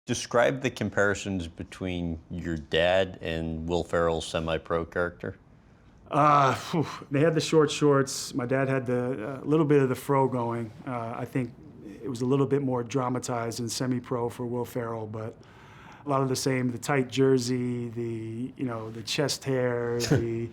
Describe the comparisons between your dad and Will Ferrell's semi-pro character. They had the short shorts. My dad had the little bit of the fro going. I think it was a little bit more dramatized and semi-pro for Will Ferrell, but a lot of the same. The tight jersey, the chest hair, the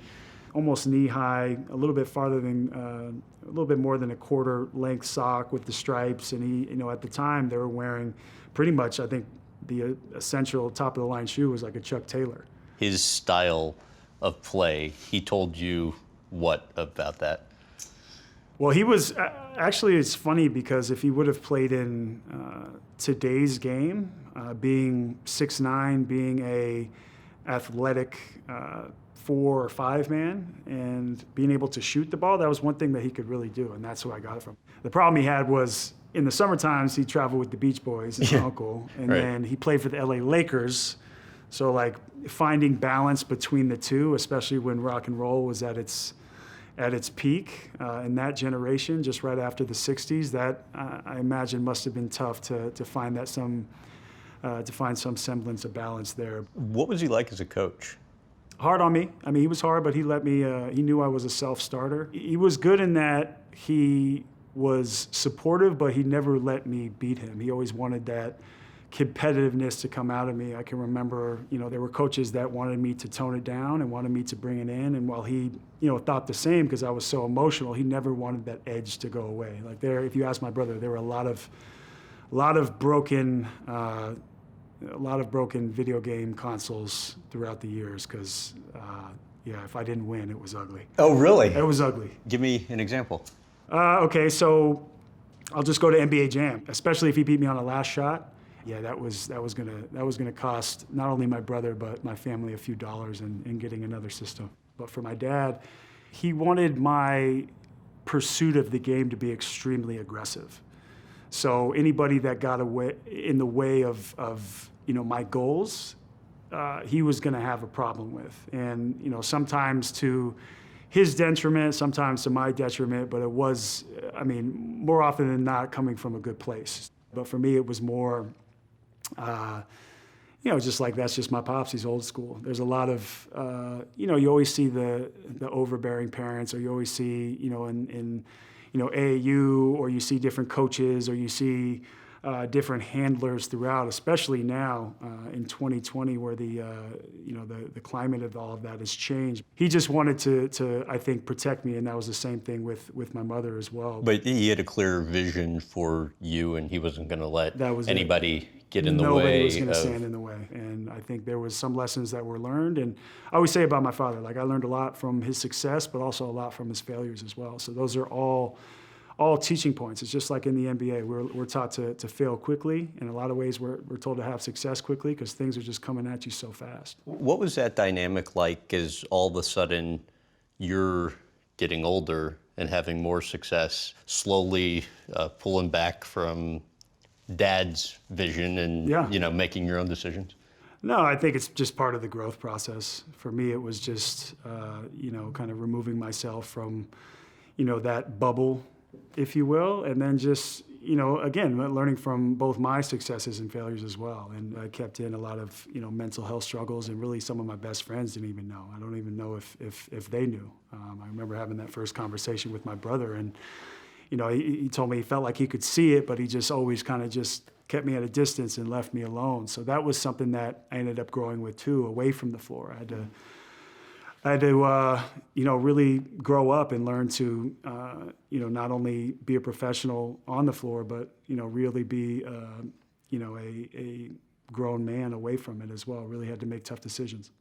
almost knee high, a little bit farther than a little bit more than a quarter length sock with the stripes. And he, at the time they were wearing pretty much. I think the essential top of the line shoe was like a Chuck Taylor. His style of play, he told you what about that? Well, he was actually. It's funny because if he would have played in today's game, being 6'9", being a athletic 4 or 5 man, and being able to shoot the ball, that was one thing that he could really do, and that's who I got it from. The problem he had was in the summer times he traveled with the Beach Boys and my uncle, and Right. then he played for the LA Lakers. So like finding balance between the two, especially when rock and roll was at its peak in that generation, just right after the '60s, that I imagine must have been tough to find some semblance of balance there. What was he like as a coach? Hard on me. I mean, he was hard, but he let me. He knew I was a self-starter. He was good in that he was supportive, but he never let me beat him. He always wanted that competitiveness to come out of me. I can remember, there were coaches that wanted me to tone it down and wanted me to bring it in. And while he, thought the same because I was so emotional, he never wanted that edge to go away. Like if you ask my brother, there were a lot of broken video game consoles throughout the years because, if I didn't win, it was ugly. Oh, really? It was ugly. Give me an example. Okay, so I'll just go to NBA Jam, especially if he beat me on a last shot. Yeah, that was gonna cost not only my brother but my family a few dollars in getting another system. But for my dad, he wanted my pursuit of the game to be extremely aggressive. So anybody that got in the way of my goals, he was going to have a problem with. And sometimes to his detriment, sometimes to my detriment, but it was, more often than not coming from a good place. But for me, it was more, just like that's just my pops. He's old school. There's a lot of, you always see the overbearing parents, or you always see, in AAU, or you see different coaches, or you see different handlers throughout, especially now in 2020, where the climate of all of that has changed. He just wanted to I think protect me, and that was the same thing with my mother as well. But he had a clear vision for you, and he wasn't going to let anybody get in the way. Nobody was going to stand in the way. And I think there was some lessons that were learned. And I always say about my father, like I learned a lot from his success, but also a lot from his failures as well. So those are all teaching points. It's just like in the NBA. We're taught to fail quickly. In a lot of ways, we're told to have success quickly because things are just coming at you so fast. What was that dynamic like as all of a sudden you're getting older and having more success, slowly pulling back from Dad's vision and making your own decisions? No, I think it's just part of the growth process. For me, it was just kind of removing myself from that bubble, if you will, and then just again learning from both my successes and failures as well. And I kept in a lot of mental health struggles, and really some of my best friends didn't even know. I don't even know if they knew. I remember having that first conversation with my brother, and he told me he felt like he could see it, but he just always kind of just kept me at a distance and left me alone. So that was something that I ended up growing with too, away from the floor. I had to really grow up and learn to, not only be a professional on the floor, but, really be, a grown man away from it as well. Really had to make tough decisions.